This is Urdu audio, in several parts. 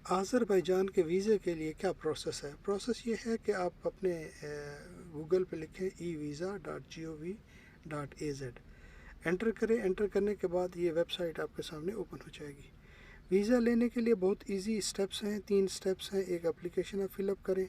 آذربائیجان کے ویزے کے لیے کیا پروسیس ہے؟ پروسیس یہ ہے کہ آپ اپنے گوگل پہ لکھیں evisa.gov.az، انٹر کریں۔ انٹر کرنے کے بعد یہ ویب سائٹ آپ کے سامنے اوپن ہو جائے گی۔ ویزا لینے کے لیے بہت ایزی سٹیپس ہیں، 3 سٹیپس ہیں۔ ایک اپلیکیشن آپ فل اپ کریں،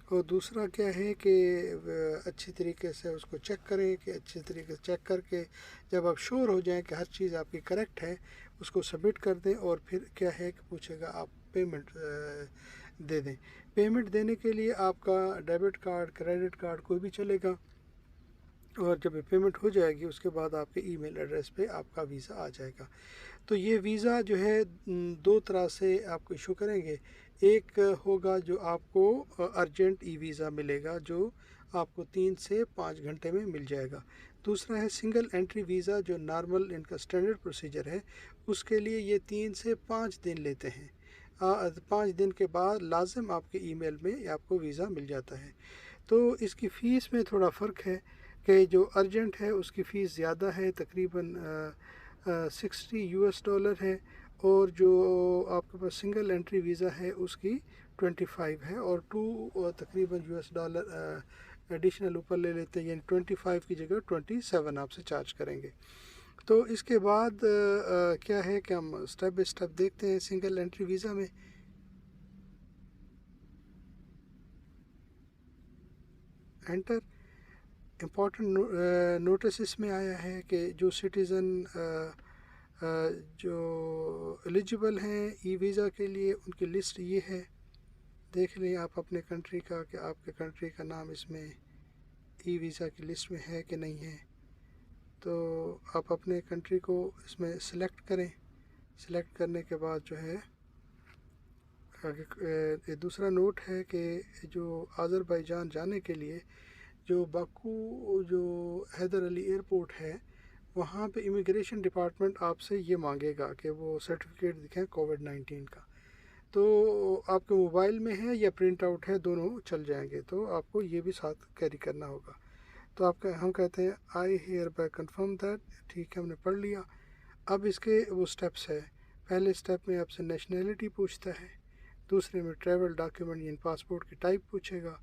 اور دوسرا کیا ہے کہ اچھی طریقے سے اس کو چیک کریں، کہ اچھی طریقے سے چیک کر کے جب آپ شور ہو جائیں کہ ہر چیز آپ کی کریکٹ ہے، اس کو سبمٹ کر دیں، اور پھر کیا ہے کہ پوچھے گا آپ پیمنٹ دے دیں۔ پیمنٹ دینے کے لیے آپ کا ڈیبٹ کارڈ، کریڈٹ کارڈ کوئی بھی چلے گا، اور جب یہ پیمنٹ ہو جائے گی اس کے بعد آپ کے ای میل ایڈریس پہ آپ کا ویزا آ جائے گا۔ تو یہ ویزا جو ہے 2 طرح سے آپ کو ایشو کریں گے۔ ایک ہوگا جو آپ کو ارجنٹ ای ویزا ملے گا، جو آپ کو 3 سے 5 گھنٹے میں مل جائے گا۔ دوسرا ہے سنگل انٹری ویزا، جو نارمل ان کا سٹینڈرڈ پروسیجر ہے، اس کے لیے یہ 3 سے 5 دن لیتے ہیں۔ 5 دن کے بعد لازم آپ کے ای میل میں آپ کو ویزا مل جاتا ہے۔ تو اس کی فیس میں تھوڑا فرق ہے، کہ جو ارجنٹ ہے اس کی فیس زیادہ ہے، تقریباً $60 ہے، اور جو آپ کے پاس سنگل انٹری ویزا ہے اس کی 25 ہے، اور تقریباً $US ایڈیشنل اوپر لے لیتے ہیں، یعنی 25 کی جگہ 27 آپ سے چارج کریں گے۔ تو اس کے بعد کیا ہے کہ ہم سٹیپ بائی سٹیپ دیکھتے ہیں۔ سنگل انٹری ویزا میں انٹر، امپورٹنٹ نوٹس اس میں آیا ہے کہ جو سٹیزن جو ایلیجیبل ہیں ای ویزا کے لیے، ان کی لسٹ یہ ہے۔ دیکھ لیں آپ اپنے کنٹری کا کہ آپ کے کنٹری کا نام اس میں ای ویزا کی لسٹ میں ہے کہ نہیں ہے۔ تو آپ اپنے کنٹری کو اس میں سلیکٹ کریں۔ سلیکٹ کرنے کے بعد جو ہے دوسرا نوٹ ہے کہ جو آذربائیجان جانے کے لیے جو باکو جو حیدر علی ایئرپورٹ ہے، وہاں پہ امیگریشن ڈپارٹمنٹ آپ سے یہ مانگے گا کہ وہ سرٹیفکیٹ دکھیں کووڈ-19 کا۔ تو آپ کے موبائل میں ہے یا پرنٹ آؤٹ ہے، دونوں چل جائیں گے، تو آپ کو یہ بھی ساتھ کیری کرنا ہوگا۔ تو ہم کہتے ہیں آئی ہیئر بائی کنفرم دیٹ، ٹھیک ہے، ہم نے پڑھ لیا۔ اب اس کے وہ سٹیپس ہے۔ پہلے سٹیپ میں آپ سے نیشنلٹی پوچھتا ہے، دوسرے میں ٹریول ڈاکیومنٹ یعنی پاسپورٹ کی ٹائپ پوچھے گا،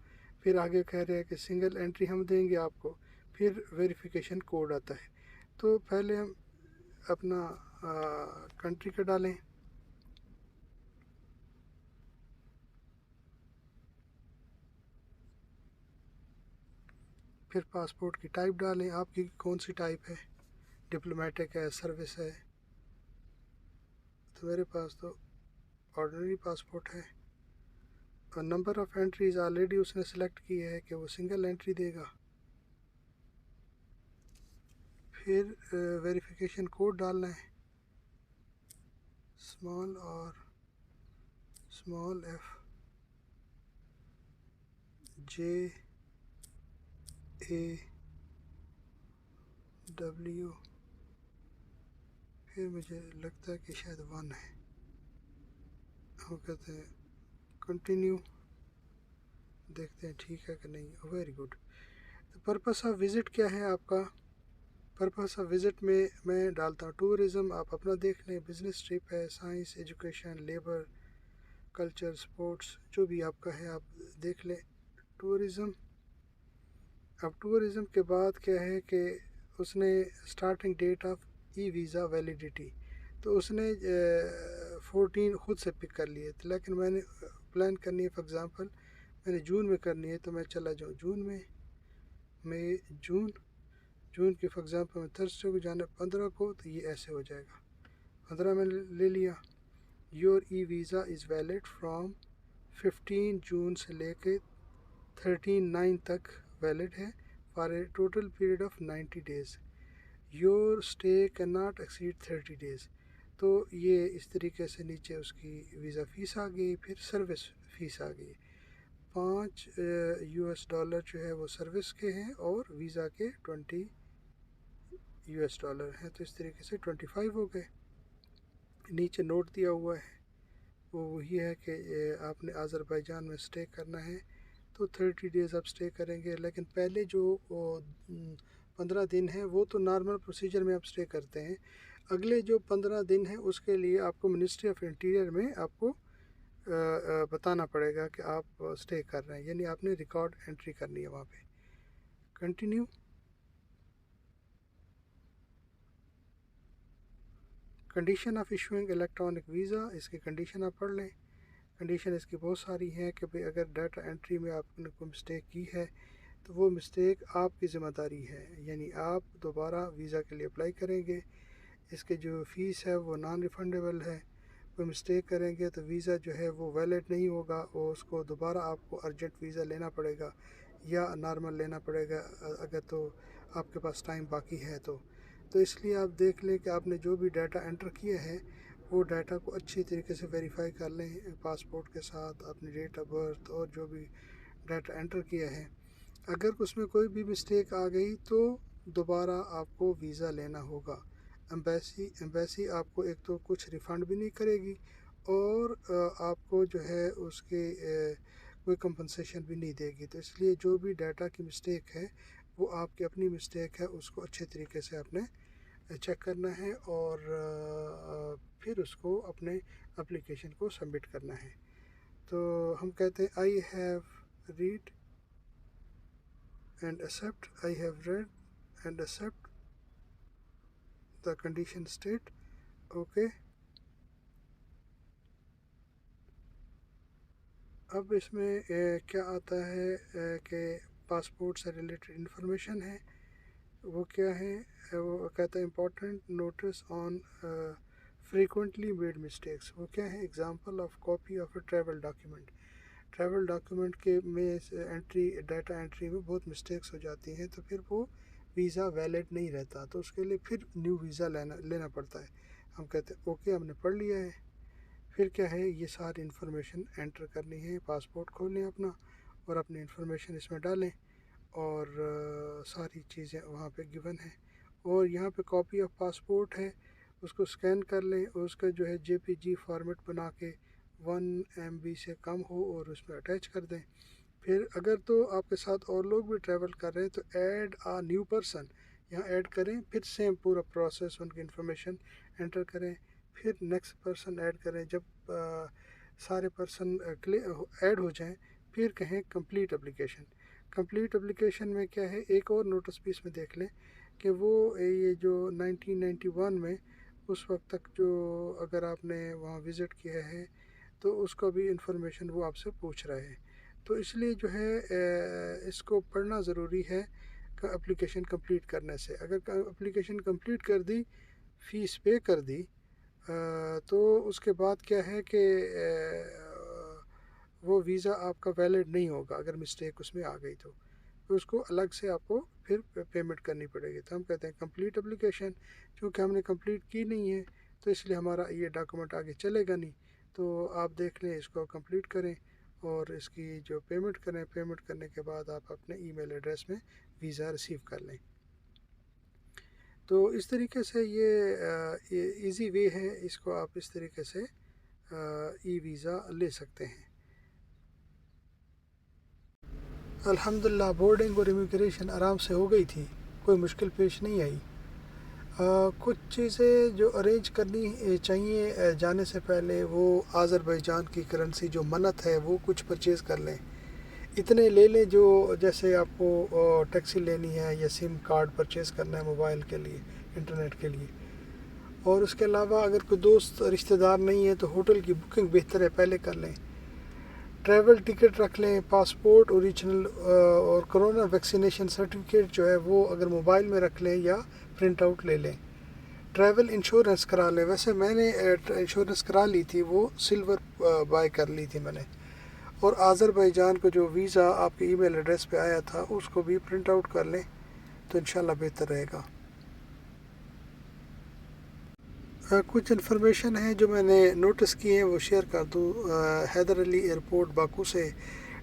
پھر آگے کہہ رہے ہیں کہ سنگل انٹری ہم دیں گے آپ کو، پھر ویریفیکیشن کوڈ آتا ہے۔ تو پہلے ہم اپنا کنٹری کا ڈالیں، پھر پاسپورٹ کی ٹائپ ڈالیں، آپ کی کون سی ٹائپ ہے، ڈپلومیٹک ہے، سروس ہے۔ تو میرے پاس تو آرڈنری پاسپورٹ ہے، اور نمبر آف انٹریز آلریڈی اس نے سلیکٹ کی ہے کہ وہ سنگل انٹری دے گا۔ پھر ویریفیکیشن کوڈ ڈالنا ہے، اسمال اور small F J A W, پھر مجھے لگتا ہے کہ شاید 1 ہے، ہم کہتے ہیں کنٹینیو، دیکھتے ہیں ٹھیک ہے کہ نہیں۔ Very good. تو پرپس آف وزٹ کیا ہے آپ کا؟ پرپس آف وزٹ میں ڈالتا ہوں ٹورزم، آپ اپنا دیکھ لیں، بزنس ٹرپ ہے، science, education, labour, culture, sports, جو بھی آپ کا ہے آپ دیکھ لیں۔ ٹورزم، اب ٹورزم کے بعد کیا ہے کہ اس نے starting date of e visa validity, تو اس نے 14 خود سے پک کر لیے، لیکن میں نے پلان کرنی ہے، فار ایگزامپل میں نے جون میں کرنی ہے، تو میں چلا جاؤں جون میں، جون کی فار ایگزامپل میں تھرسڈے کو جانا ہے 15 کو، تو یہ ایسے ہو جائے گا۔ 15 میں لے لیا۔ Your e visa is valid from 15 جون سے لے کے 13/9 تک ویلڈ ہے، for a total period of 90 days۔ Your stay can not exceed 30 days۔ تو یہ اس طریقے سے نیچے اس کی ویزا فیس آ گئی، پھر سروس فیس آ گئی۔ $5 جو ہے وہ سروس کے ہیں، اور ویزا کے $20 ہیں، تو اس طریقے سے 25 ہو گئے۔ نیچے نوٹ دیا ہوا ہے، وہ وہی ہے کہ آپ نے آذربائیجان میں سٹے کرنا ہے تو 30 days آپ سٹے کریں گے، لیکن پہلے جو 15 دن ہیں وہ تو نارمل پروسیجر میں آپ سٹے کرتے ہیں۔ اگلے جو 15 دن ہیں اس کے لیے آپ کو منسٹری آف انٹیریئر میں آپ کو بتانا پڑے گا کہ آپ اسٹے کر رہے ہیں، یعنی آپ نے ریکارڈ انٹری کرنی ہے وہاں پہ. Continue. Condition of issuing electronic visa, اس کی کنڈیشن آپ پڑھ لیں. کنڈیشن اس کی بہت ساری ہیں کہ بھئی اگر ڈیٹا انٹری میں آپ نے کوئی مسٹیک کی ہے تو وہ مسٹیک آپ کی ذمہ داری ہے، یعنی آپ دوبارہ ویزا کے لیے اپلائی کریں گے. اس کے جو فیس ہے وہ نان ریفنڈیبل ہے. کوئی مسٹیک کریں گے تو ویزا جو ہے وہ ویلڈ نہیں ہوگا، اور اس کو دوبارہ آپ کو ارجنٹ ویزا لینا پڑے گا یا نارمل لینا پڑے گا اگر تو آپ کے پاس ٹائم باقی ہے تو اس لیے آپ دیکھ لیں کہ آپ نے جو بھی ڈیٹا انٹر کیا ہے وہ ڈیٹا کو اچھی طریقے سے ویریفائی کر لیں پاسپورٹ کے ساتھ، اپنی ڈیٹ آف برتھ اور جو بھی ڈیٹا انٹر کیا ہے. اگر اس میں کوئی بھی مسٹیک آ گئی تو دوبارہ آپ کو ویزا لینا ہوگا. ایمبیسی آپ کو ایک تو کچھ ریفنڈ بھی نہیں کرے گی، اور آپ کو جو ہے اس کے کوئی کمپنسیشن بھی نہیں دے گی. تو اس لیے جو بھی ڈیٹا کی مسٹیک ہے وہ آپ کی اپنی مسٹیک ہے، اس کو اچھے طریقے سے آپ نے چیک کرنا ہے اور پھر اس کو اپنے اپلیکیشن کو سبمٹ کرنا ہے. تو ہم کہتے ہیں I have read and accept, I have read and accept the condition state. Okay. اب اس میں کیا آتا ہے کہ پاسپورٹ سے ریلیٹڈ انفارمیشن ہے. وہ کیا ہے؟ وہ کہتا ہے امپورٹنٹ نوٹس آن فریکوینٹلی میڈ مسٹیکس. وہ کیا ہے؟ Example of copy of a travel document. Travel document کے میں ڈیٹا انٹری میں بہت مسٹیکس ہو جاتی ہیں، تو پھر وہ ویزا ویلڈ نہیں رہتا، تو اس کے لیے پھر نیو ویزا لینا پڑتا ہے. ہم کہتے ہیں اوکے، ہم نے پڑھ لیا ہے. پھر کیا ہے؟ یہ ساری انفارمیشن انٹر کرنی ہے. پاسپورٹ کھولیں اپنا اور اپنی انفارمیشن اس میں ڈالیں، اور ساری چیزیں وہاں پہ گیون ہیں. اور یہاں پہ کاپی آف پاسپورٹ ہے، اس کو اسکین کر لیں اور اس کا جو ہے JPG فارمیٹ بنا کے 1 MB سے کم ہو اور اس میں اٹیچ کر دیں. پھر اگر تو آپ کے ساتھ اور لوگ بھی ٹریول کر رہے ہیں تو ایڈ آ نیو پرسن یہاں ایڈ کریں. پھر سیم پورا پروسیس، ان کی انفارمیشن انٹر کریں، پھر نیکسٹ پرسن ایڈ کریں. جب سارے پرسن ایڈ ہو جائیں پھر کہیں کمپلیٹ اپلیکیشن. کمپلیٹ اپلیکیشن میں کیا ہے؟ ایک اور نوٹس بھی اس میں دیکھ لیں کہ وہ یہ جو 1991 میں اس وقت تک جو اگر آپ نے وہاں وزٹ کیا ہے تو اس کا بھی انفارمیشن وہ آپ سے پوچھ رہے ہیں. تو اس لیے جو ہے اس کو پڑھنا ضروری ہے اپلیکیشن کمپلیٹ کرنے سے. اگر اپلیکیشن کمپلیٹ کر دی، فیس پے کر دی، تو اس کے بعد کیا ہے کہ وہ ویزا آپ کا ویلڈ نہیں ہوگا اگر مسٹیک اس میں آ گئی تو اس کو الگ سے آپ کو پھر پیمنٹ کرنی پڑے گی. تو ہم کہتے ہیں کمپلیٹ اپلیکیشن. چونکہ ہم نے کمپلیٹ کی نہیں ہے تو اس لیے ہمارا یہ ڈاکومنٹ آگے چلے گا نہیں. تو آپ دیکھ لیں، اس کو کمپلیٹ کریں اور اس کی جو پیمنٹ کریں. پیمنٹ کرنے کے بعد آپ اپنے ای میل ایڈریس میں ویزا ریسیو کر لیں. تو اس طریقے سے یہ ایزی وے ہے، اس کو آپ اس طریقے سے ای ویزا لے سکتے ہیں. الحمدللہ بورڈنگ اور امیگریشن آرام سے ہو گئی تھی، کوئی مشکل پیش نہیں آئی. کچھ چیزیں جو ارینج کرنی چاہیے جانے سے پہلے، وہ آذربائیجان کی کرنسی جو منت ہے وہ کچھ پرچیز کر لیں. اتنے لے لیں جو جیسے آپ کو ٹیکسی لینی ہے یا سم کارڈ پرچیز کرنا ہے موبائل کے لیے، انٹرنیٹ کے لیے. اور اس کے علاوہ اگر کوئی دوست رشتہ دار نہیں ہے تو ہوٹل کی بکنگ بہتر ہے پہلے کر لیں. ٹریول ٹکٹ رکھ لیں، پاسپورٹ اوریجنل اور کرونا ویکسینیشن سرٹیفکیٹ جو ہے وہ اگر موبائل میں رکھ لیں یا پرنٹ آؤٹ لے لیں. ٹریول انشورنس کرا لیں. ویسے میں نے انشورنس کرا لی تھی، وہ سلور بائی کر لی تھی میں نے. اور آذربائیجان کو جو ویزا آپ کے ای میل ایڈریس پہ آیا تھا اس کو بھی پرنٹ آؤٹ کر لیں تو انشاءاللہ بہتر رہے گا. کچھ انفارمیشن ہے جو میں نے نوٹس کی ہے وہ شیئر کر دوں. حیدر علی ایئرپورٹ باکو سے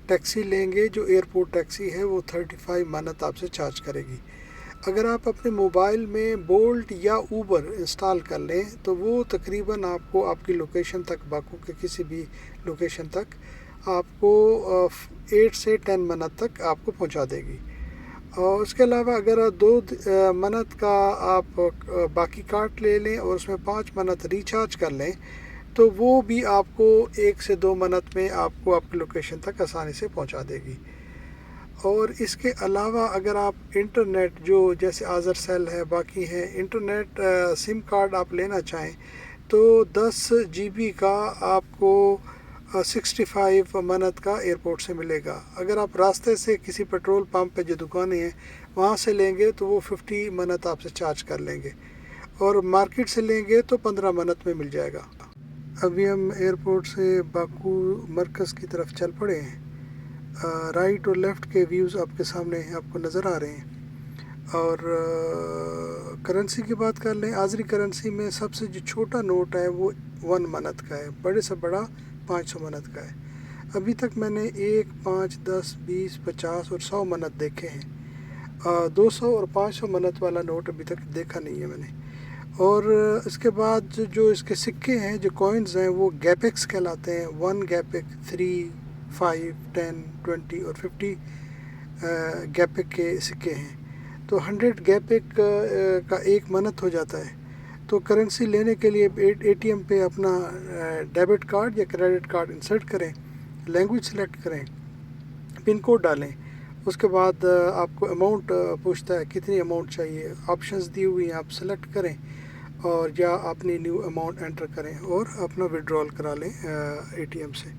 ٹیکسی لیں گے، جو ایئرپورٹ ٹیکسی ہے وہ 35 منت آپ سے چارج کرے گی. اگر آپ اپنے موبائل میں بولٹ یا اوبر انسٹال کر لیں تو وہ تقریباً آپ کو آپ کی لوکیشن تک، باکو کے کسی بھی لوکیشن تک آپ کو 8 سے 10 منت تک آپ کو پہنچا دے گی. اور اس کے علاوہ اگر 2 منت کا آپ باقی کارٹ لے لیں اور اس میں 5 منت ریچارج کر لیں تو وہ بھی آپ کو 1 سے 2 منٹ میں آپ کو آپ کی لوکیشن تک آسانی سے پہنچا دے گی۔ اور اس کے علاوہ اگر آپ انٹرنیٹ جو جیسے آذر سیل ہے باقی ہیں انٹرنیٹ سم کارڈ آپ لینا چاہیں تو 10 جی بی کا آپ کو 65 منت کا ایئرپورٹ سے ملے گا۔ اگر آپ راستے سے کسی پیٹرول پمپ پہ جو دکانیں ہیں وہاں سے لیں گے تو وہ 50 منت آپ سے چارج کر لیں گے، اور مارکیٹ سے لیں گے تو 15 منت میں مل جائے گا۔ ابھی ہم ایئرپورٹ سے باکو مرکز کی طرف چل پڑے ہیں۔ رائٹ اور لیفٹ کے ویوز آپ کے سامنے آپ کو نظر آ رہے ہیں۔ اور کرنسی کی بات کر لیں، آذری کرنسی میں سب سے جو چھوٹا نوٹ ہے وہ 1 منت کا ہے، بڑے سے بڑا 500 منت کا ہے۔ ابھی تک میں نے 1، 5، 10، 20، 50 اور 100 منت دیکھے ہیں۔ 200 اور 500 منت والا نوٹ ابھی تک دیکھا نہیں ہے میں نے۔ اور اس کے بعد جو اس کے سکے ہیں، جو کوئنز ہیں، وہ گیپکس کہلاتے ہیں۔ 1 گیپک، 3، 5، 10، 20 اور 50 گیپک کے سکے ہیں۔ تو 100 گیپک کا 1 منت ہو جاتا ہے۔ تو کرنسی لینے کے لیے اے ٹی ایم پہ اپنا ڈیبٹ کارڈ یا کریڈٹ کارڈ انسرٹ کریں، لینگویج سلیکٹ کریں، پن کوڈ ڈالیں، اس کے بعد آپ کو اماؤنٹ پوچھتا ہے کتنی اماؤنٹ چاہیے، آپشنز دی ہوئی ہیں، آپ سلیکٹ کریں اور یا اپنی نیو اماؤنٹ انٹر کریں اور اپنا وڈرال کرا لیں اے ٹی ایم سے۔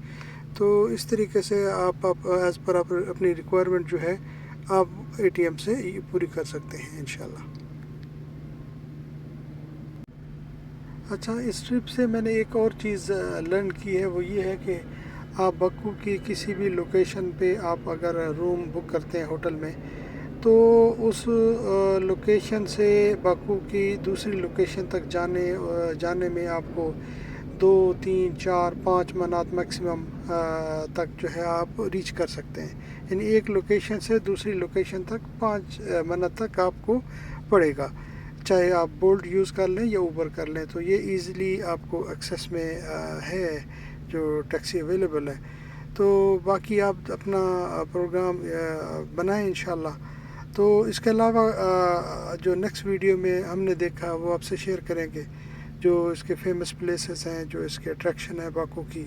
تو اس طریقے سے آپ ایز پر اپنی ریکوائرمنٹ جو ہے آپ اے ٹی ایم سے پوری کر سکتے ہیں انشاءاللہ۔ اچھا، اس ٹرپ سے میں نے ایک اور چیز لرن کی ہے، وہ یہ ہے کہ آپ باکو کی کسی بھی لوکیشن پہ آپ اگر روم بک کرتے ہیں ہوٹل میں تو اس لوکیشن سے باکو کی دوسری لوکیشن تک جانے میں آپ کو 2، 3، 4، 5 منات میکسیمم تک جو ہے آپ ریچ کر سکتے ہیں۔ یعنی ایک لوکیشن سے دوسری لوکیشن تک 5 منٹ تک آپ کو پڑے گا، چاہے آپ بولٹ یوز کر لیں یا اوبر کر لیں۔ تو یہ ایزیلی آپ کو ایکسیس میں ہے جو ٹیکسی اویلیبل ہے۔ تو باقی آپ اپنا پروگرام بنائیں انشاءاللہ۔ تو اس کے علاوہ جو نیکسٹ ویڈیو میں ہم نے دیکھا وہ آپ سے شیئر کریں گے، جو اس کے فیمس پلیسز ہیں، جو اس کے اٹریکشن ہے، باکو کی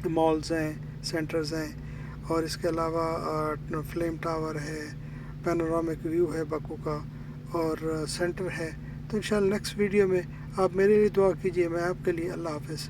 مالز ہیں، سینٹرز ہیں، اور اس کے علاوہ فلیم ٹاور ہے، پینورامک ویو ہے باکو کا، اور سینٹر ہے۔ تو انشاءاللہ نیکسٹ ویڈیو میں آپ میرے لیے دعا کیجیے، میں آپ کے لیے۔ اللہ حافظ۔